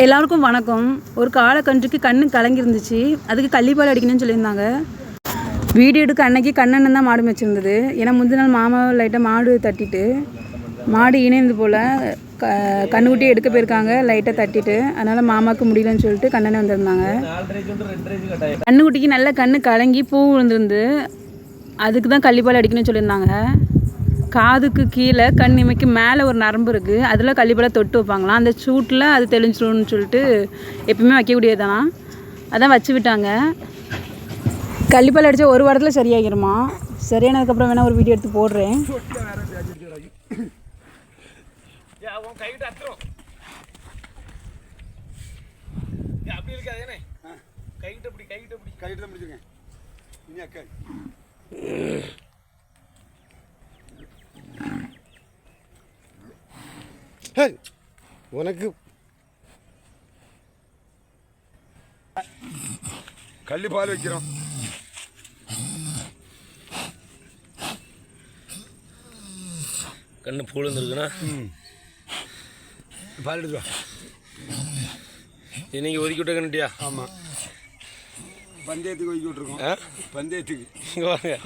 எல்லாருக்கும் வணக்கம். ஒரு காலக்கன்றுக்கு கண்ணு கலங்கிருந்துச்சு. அதுக்கு கள்ளிப்பால் அடிக்கணும்னு சொல்லியிருந்தாங்க. வீடியோ எடுக்க அன்னைக்கு கண்ணன் தான் மாடு வச்சுருந்தது. ஏன்னா முந்தின நாள் மாமாவை லைட்டாக மாடு தட்டிட்டு மாடு இணைந்து போல் கண்ணுக்குட்டி எடுக்க போயிருக்காங்க. லைட்டாக தட்டிட்டு அதனால் மாமாவுக்கு முடியலன்னு சொல்லிட்டு கண்ணனை வந்திருந்தாங்க. கண்ணுக்குட்டிக்கு நல்ல கண்ணு கலங்கி பூ விழுந்துருந்து அதுக்கு தான் கள்ளிப்பால் அடிக்கணும்னு சொல்லியிருந்தாங்க. காதுக்கு கீழே கண் இமைக்கு மேலே ஒரு நரம்பு இருக்குது. அதில் கள்ளிப்பாலை தொட்டு வைப்பாங்களாம். அந்த சூட்டில் அது தெளிஞ்சிடும்னு சொல்லிட்டு எப்பயுமே வைக்கக்கூடியதானா. அதான் வச்சு விட்டாங்க. கள்ளிப்பால் அடித்தா ஒரு வாரத்தில் சரியாகிருமா. சரியானதுக்கப்புறம் வேணால் ஒரு வீடியோ எடுத்து போடுறேன். உனக்கு கள்ளிப்பால் வைக்கிறோம். கண்ணு பூ வந்துருக்குண்ணா. பால் எடுத்துவா. இன்னைக்கு ஒதுக்கி விட்ட கண்ணுட்டியா? ஆமாம், பந்தயத்துக்கு ஒதுக்கி விட்ருக்கோம். பந்தயத்துக்கு இங்கே வாங்க.